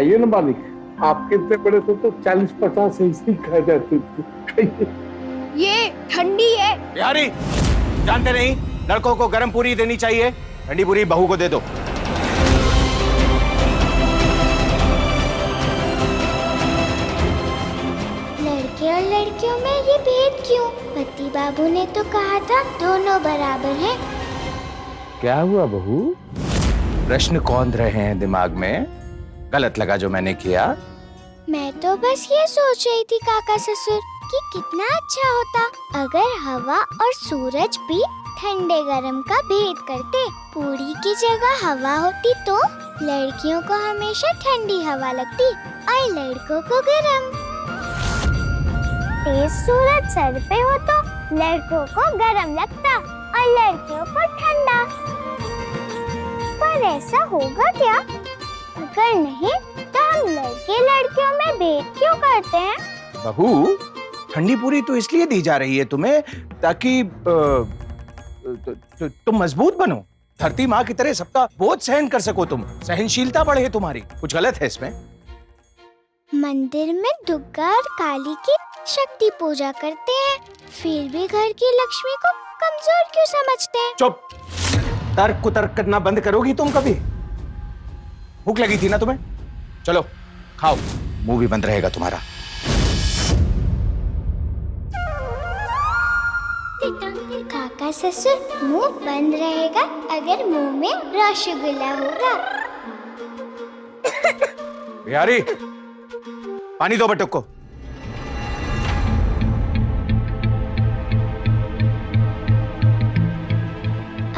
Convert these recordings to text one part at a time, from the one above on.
खाइए ना मालिक, आपके इतने बड़े थे तो 40-50 ऐसे ही खा जाते थे। ये ठंडी है। बिहारी, जानते नहीं लड़कों को गर्म पूरी देनी चाहिए, ठंडी पूरी बहू को दे दो। लड़के और लड़कियों में ये भेद क्यों? पति बाबू ने तो कहा था दोनों बराबर हैं। क्या हुआ बहू? प्रश्न कौंध रहे हैं दिमाग में? गलत लगा जो मैंने किया? मैं तो बस ये सोच रही थी काका ससुर कि कितना अच्छा होता अगर हवा और सूरज भी ठंडे गरम का भेद करते। पूरी की जगह हवा होती तो लड़कियों को हमेशा ठंडी हवा लगती और लड़कों को गरम। तेज सूरज सर पे हो तो लड़कों को गरम लगता और लड़कियों को ठंडा। पर ऐसा होगा क्या? अगर नहीं तो हम लड़के लड़कियों में भेद क्यों करते हैं? बहू, ठंडी पूरी तो इसलिए दी जा रही है तुम्हें ताकि तुम मजबूत बनो, धरती माँ की तरह सबका बोझ सहन कर सको, तुम सहनशीलता बढ़े तुम्हारी। कुछ गलत है इसमें? मंदिर में दुर्गा और काली की शक्ति पूजा करते हैं, फिर भी घर की लक्ष्मी को कमजोर क्यों समझते हैं? चुप! तर्क कुतर्क करना बंद करोगी तुम कभी? भूख लगी थी ना तुम्हें? चलो खाओ, मुंह भी बंद रहेगा तुम्हारा। काका ससुर, मुंह बंद रहेगा अगर मुंह में रसगुल्ला होगा। बिहारी, पानी दो बटुक को।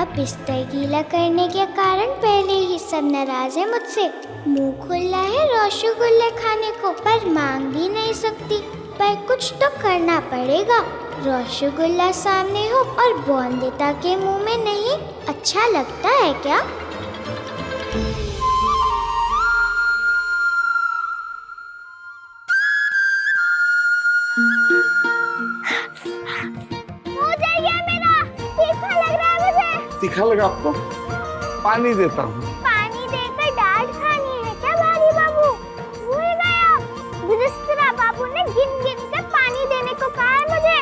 अब बिस्तर गीला करने के कारण पहले ही सब नाराज है मुझसे। मुंह खुला है रसगुल्ले खाने को, पर मांग भी नहीं सकती। पर कुछ तो करना पड़ेगा। रसगुल्ला सामने हो और बॉन्दिता के मुंह में नहीं, अच्छा लगता है क्या? मुझे ये मेरा तीखा लग रहा है मुझे। तीखा लगा आपको? पानी देता हूँ। पानी देकर डांट खानी है क्या भारी बाबू? भूल गए आप, बुजुर्ग बाबू ने गिन गिन के पानी देने को कहा है मुझे।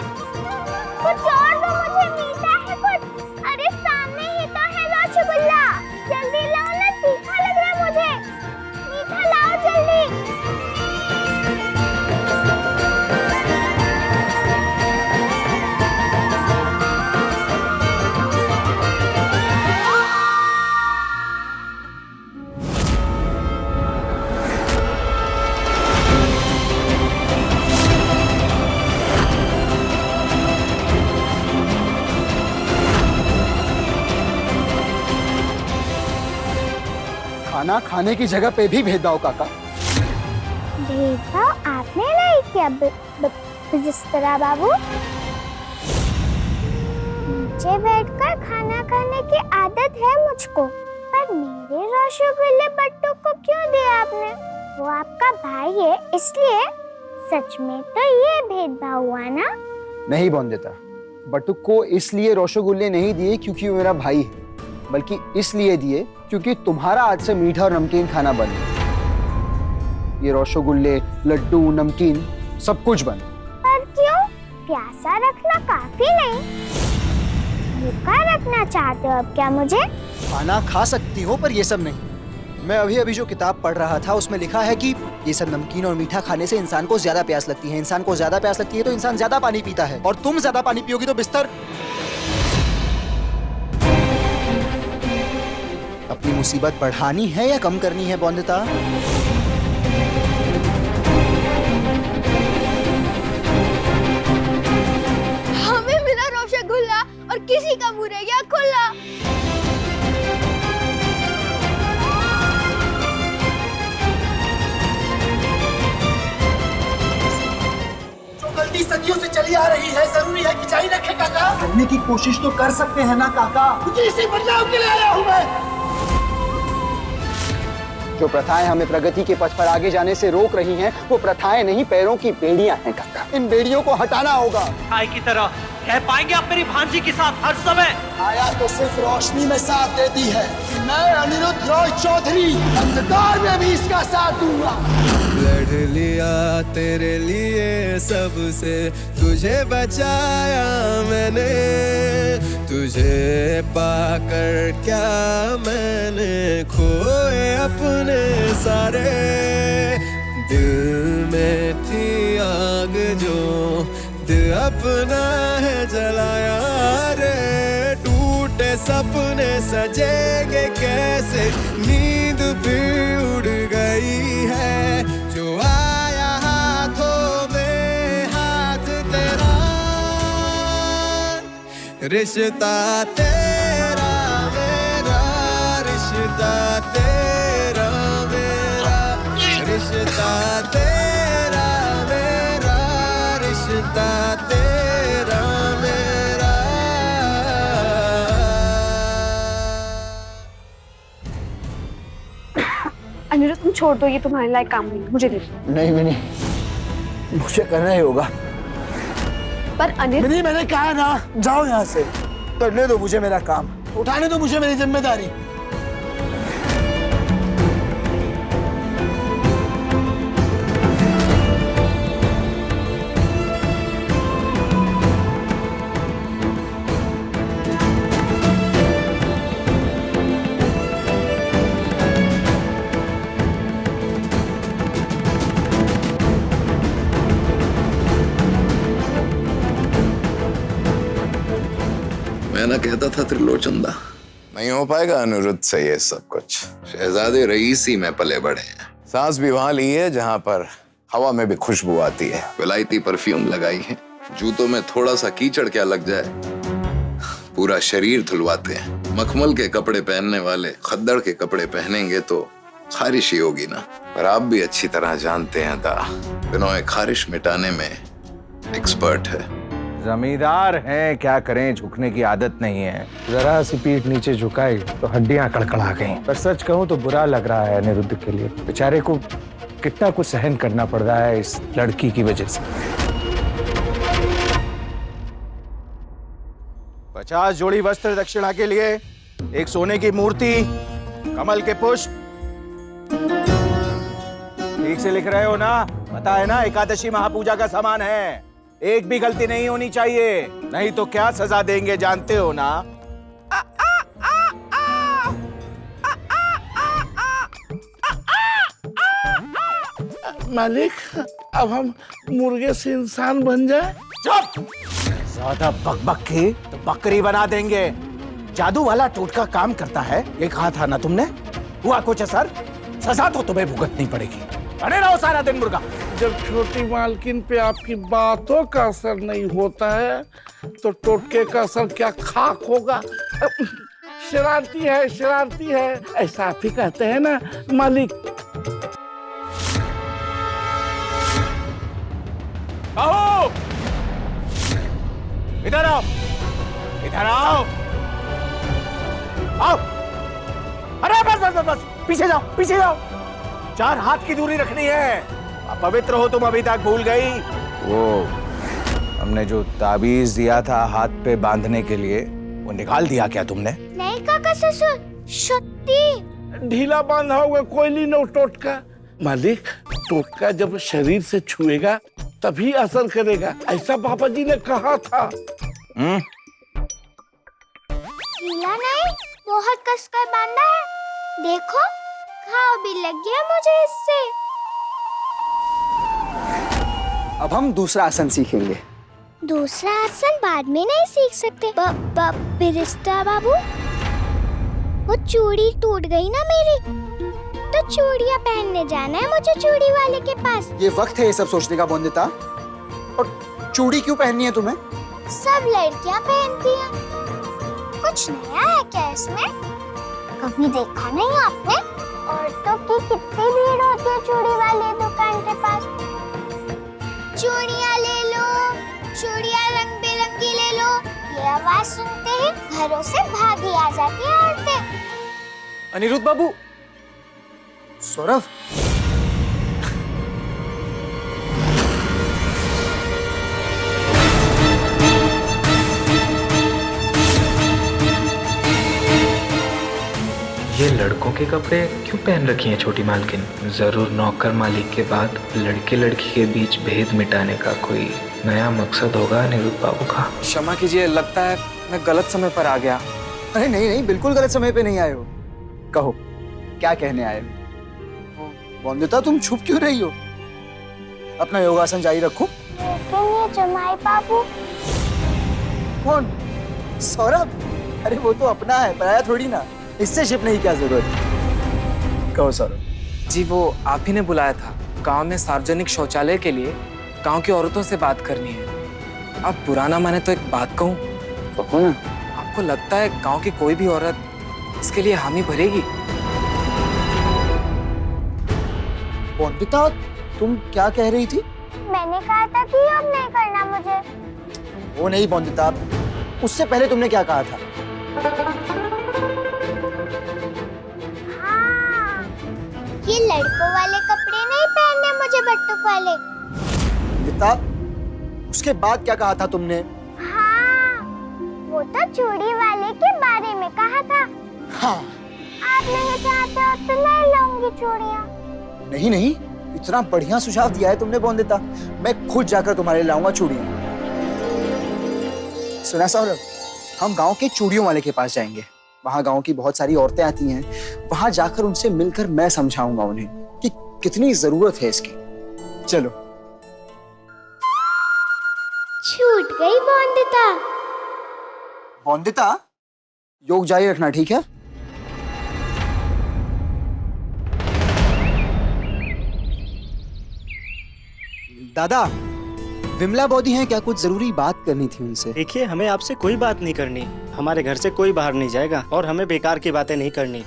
कुछ और दो मुझे, मीठा है कुछ। अरे सामने ही तो है रसगुल्ला, जल्दी लाओ ना, तीखा लग रहा है मुझे। मीठा लाओ जल्दी। खाना खाने की जगह पे भी भेदभाव काका। भेदभाव आपने नहीं किया बिस्तरा बाबू। नीचे बैठकर खाना खाने की आदत है मुझको, पर मेरे रसगुल्ले बट्टू को क्यों दिया आपने? वो आपका भाई है इसलिए। सच में तो ये भेदभाव हुआ ना? नहीं बॉन्दिता, बटुक को इसलिए रसगुल्ले नहीं दिए क्योंकि वो मेरा भाई है, बल्कि इसलिए दिए क्योंकि तुम्हारा आज से मीठा और नमकीन खाना बने। ये रसगुल्ले, लड्डू, नमकीन सब कुछ बने। पर क्यों? प्यासा रखना काफी नहीं, भूखा रखना चाहते हो अब क्या मुझे? खाना खा सकती हो पर ये सब नहीं। मैं अभी जो किताब पढ़ रहा था उसमें लिखा है कि ये सब नमकीन और मीठा खाने से इंसान को ज्यादा प्यास लगती है। इंसान को ज्यादा प्यास लगती है तो इंसान ज्यादा पानी पीता है, और तुम ज्यादा पानी पियोगी तो बिस्तर। अपनी मुसीबत बढ़ानी है या कम करनी है बॉन्दिता? हमें मिला रसगुल्ला और किसी का मुंह रह गया खुला। जो गलती सदियों से चली आ रही है, जरूरी है कि जारी रखे काका। करने की कोशिश तो कर सकते हैं ना काका। मुझे इसी बदलाव के लिए आया हूँ मैं। जो प्रथाएं हमें प्रगति के पथ पर आगे जाने से रोक रही हैं, वो प्रथाएं नहीं, पैरों की बेड़ियां हैं काका। इन बेड़ियों को हटाना होगा। गाय की तरह कह पाएंगे आप मेरी भांजी के साथ हर समय? आया तो सिर्फ रोशनी में साथ देती है। मैं अनिरुद्ध रॉय चौधरी अंधकार में भी इसका साथ दूंगा। लड़ लिया तेरे लिए सबसे, तुझे बचाया मैंने, तुझे पाकर क्या मैंने खोए अपने सारे। दिल में थी आग जो दिल अपना है जलाया रे, टूटे सपने सजेंगे कैसे, नींद भी उड़ गई है, जो आया हाथों में हाथ तेरा, रिश्ता तेरा मेरा, रिश्ता तेरा मेरा, रिश्ता तेरा मेरा, रिश्ता तेरा मेरा। अनिरुद्ध तुम छोड़ दो, ये तुम्हारे लायक काम नहीं, मुझे दे दो। नहीं मिनी, मुझे करना ही होगा। पर अनिरुद्ध, मिनी मैंने कहा ना, जाओ यहाँ से। करने दो मुझे मेरा काम, उठाने दो मुझे मेरी जिम्मेदारी। मैं ना कहता था त्रिलोचंदा, नहीं हो पाएगा अनिरुद्ध से ये सब कुछ। शहजादे रईसी में पले बड़े हैं, सांस भी वहां ली है जहां पर हवा में भी खुशबू आती है, विलायती परफ्यूम लगाई है, जूतों में थोड़ा सा कीचड़ क्या लग जाए पूरा शरीर धुलवाते हैं। मखमल के कपड़े पहनने वाले खद्दड़ के कपड़े पहनेंगे तो खारिश ही होगी ना। पर आप भी अच्छी तरह जानते हैं दा, बिनोए खारिश मिटाने में एक्सपर्ट है। जमींदार हैं, क्या करें, झुकने की आदत नहीं है। जरा सी पीठ नीचे झुकाई तो हड्डियां कड़कड़ा गईं। पर सच कहूं तो बुरा लग रहा है अनिरुद्ध के लिए, बेचारे को कितना कुछ सहन करना पड़ रहा है इस लड़की की वजह से। 50 जोड़ी वस्त्र दक्षिणा के लिए, एक सोने की मूर्ति, कमल के पुष्प। ठीक से लिख रहे हो ना? पता है ना एकादशी महापूजा का सामान है, एक भी गलती नहीं होनी चाहिए, नहीं तो क्या सजा देंगे जानते हो ना? मालिक, अब हम मुर्गे से इंसान बन जाए? चुप! ज्यादा बकबक की तो बकरी बना देंगे। जादू वाला टोटका काम करता है, ये कहा था ना तुमने? हुआ कुछ असर? सजा तो तुम्हें भुगतनी पड़ेगी। बने रहो सारा दिन मुर्गा। जब छोटी मालकिन पे आपकी बातों का असर नहीं होता है तो टोटके का असर क्या खाक होगा? शरारती है, शरारती है, ऐसा आप ही कहते हैं ना मालिक। बहू, इधर आओ, इधर आओ, आओ। अरे बस बस बस बस, पीछे जाओ, पीछे जाओ। 4 हाथ की दूरी रखनी है। आप पवित्र हो तुम अभी तक भूल गई? वो हमने जो ताबीज दिया था हाथ पे बांधने के लिए, वो निकाल दिया क्या तुमने? नहीं काका ससुर, सत्ती ढीला बांधा हुआ कोयली नो टोटका। मालिक, टोटका जब शरीर से छुएगा तभी असर करेगा, ऐसा पापा जी ने कहा था। ढीला नहीं, बहुत कसकर बांधा है। देखो, घाव भी लग गया मुझे इससे। अब हम दूसरा आसन सीखेंगे। दूसरा आसन बाद में नहीं सीख सकते बिरिस्ता बाबू। वो चूड़ी टूट गई ना मेरी, तो चूड़ियां पहनने जाना है मुझे चूड़ी वाले के पास। ये वक्त है ये सब सोचने का बोंदिता। और चूड़ी क्यों पहननी है तुम्हें? सब लड़कियां पहनती हैं। कुछ नया है क्या इसमें? कभी देखा नहीं आपने? औरतों की कितनी भीड़ होती है चूड़ी वाले दुकान के पास। चूड़ियां ले लो, चूड़ियां रंग बिरंगी ले लो, ये आवाज सुनते ही घरों से भागी आ जाती है औरतें। अनिरुद्ध बाबू, सौरभ, लड़कों के कपड़े क्यों पहन रखी हैं छोटी मालकिन? जरूर नौकर मालिक के बाद लड़के लड़की के बीच भेद मिटाने का कोई नया मकसद होगा अनिरुद्ध बाबू का। क्षमा कीजिए, लगता है मैं गलत समय पर आ गया। अरे नहीं नहीं, बिल्कुल गलत समय पे नहीं आए हो। कहो क्या कहने आए हो? वंदिता, तुम छुप क्यों रही हो? अपना योगासन जारी रखो। लेकिन ये जमाई बाबू। कौन? सौरभ? अरे वो तो अपना है, पराया थोड़ी ना। इससे शिप नहीं, क्या जरूरत? कहो सौरभ। जी वो आप ही ने बुलाया था। गांव में सार्वजनिक शौचालय के लिए गांव की औरतों से बात करनी है। आप बुरा ना माने तो एक बात कहूँ? कहो ना। आपको लगता है गांव की कोई भी औरत इसके लिए हामी भरेगी? वंदिता, तुम क्या कह रही थी? मैंने कहा था कि अब नहीं करना मुझे। वो नहीं वंदिता, उससे पहले तुमने क्या कहा था? हाँ, ये लड़कों वाले कपड़े नहीं पहनने मुझे, बट्टुक वाले। वंदिता, उसके बाद क्या कहा था तुमने? हाँ, वो तो चूड़ी वाले के बारे में कहा था। हाँ। आप नहीं चाहते हो तो नहीं लूंगी चूड़ियाँ। नहीं नहीं, इतना बढ़िया सुझाव दिया है तुमने वंदिता, मैं खुद जाकर तुम्हारे लिए लाऊंगा चूड़ियाँ। सुना सौरभ, हम गांव के चूड़ियों वाले के पास जाएंगे। वहां गांव की बहुत सारी औरतें आती हैं। वहां जाकर उनसे मिलकर मैं समझाऊंगा उन्हें कि कितनी जरूरत है इसकी। चलो। छूट गई वंदिता। वंदिता, योग जारी रखना, ठीक है? दादा, विमला बौदी हैं क्या? कुछ जरूरी बात करनी थी उनसे। देखिए, हमें आपसे कोई बात नहीं करनी। हमारे घर से कोई बाहर नहीं जाएगा और हमें बेकार की बातें नहीं करनी।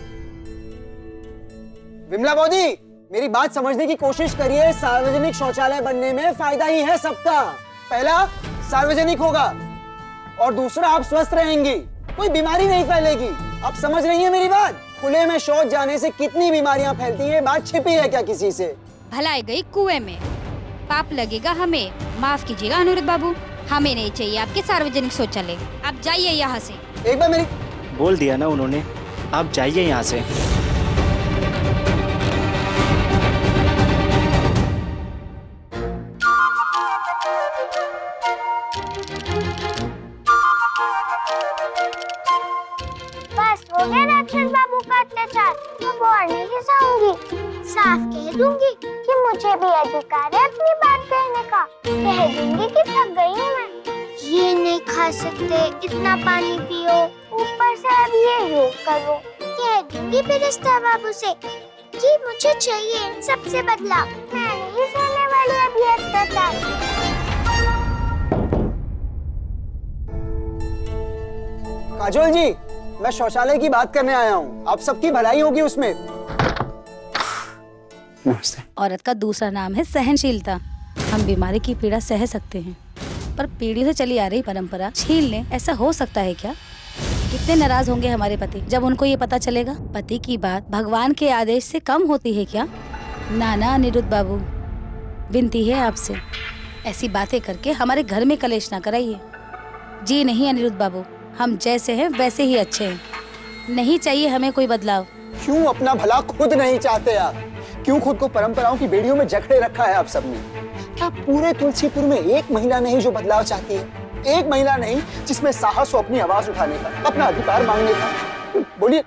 विमला बौदी, मेरी बात समझने की कोशिश करिए। सार्वजनिक शौचालय बनने में फायदा ही है सबका। पहला, सार्वजनिक होगा, और दूसरा, आप स्वस्थ रहेंगी, कोई बीमारी नहीं फैलेगी। आप समझ रही हैं मेरी बात? खुले में शौच जाने से कितनी बीमारियां फैलती हैं, बात छिपी है क्या किसी से? भलाई गई कुएं में, पाप लगेगा हमें। माफ कीजिएगा अनिरुद्ध बाबू, हमें नहीं चाहिए आपके सार्वजनिक शौचालय। आप जाइए यहाँ से। एक बार मेरी बोल दिया ना उन्होंने, आप जाइए यहाँ से। बस हो गया राक्षस बाबू का अत्याचार। अब और नहीं सहूंगी। साफ कह दूंगी कि मुझे भी अधिकार है अपनी बात कहने का। कह दूंगी कि थक गई हूँ मैं। ये नहीं खा सकते, इतना पानी पियो, ऊपर से अब ये योग करो। कह दूंगी फिरिश्ता बाबू से कि मुझे चाहिए इन सब से बदला। मैं नहीं सहने वाली अब ये अत्याचार। काजोल जी, मैं शौचालय की बात करने आया हूँ। आप सबकी भलाई होगी उसमें। नमस्ते। औरत का दूसरा नाम है सहनशीलता। हम बीमारी की पीड़ा सह सकते हैं, पर पीढ़ियों से चली आ रही परंपरा छीन ले, ऐसा हो सकता है क्या? कितने नाराज होंगे हमारे पति जब उनको ये पता चलेगा। पति की बात भगवान के आदेश से कम होती है क्या? नाना अनिरुद्ध बाबू, विनती है आपसे, ऐसी बातें करके हमारे घर में कलेश ना कराइए। जी नहीं अनिरुद्ध बाबू, हम जैसे हैं वैसे ही अच्छे हैं। नहीं चाहिए हमें कोई बदलाव। क्यों अपना भला खुद नहीं चाहते आप? क्यों खुद को परंपराओं की बेड़ियों में जकड़े रखा है आप सबने? क्या पूरे तुलसीपुर में एक महिला नहीं जो बदलाव चाहती है? एक महिला नहीं जिसमें साहस हो अपनी आवाज उठाने का, अपना अधिकार मांगने का? बोलिए।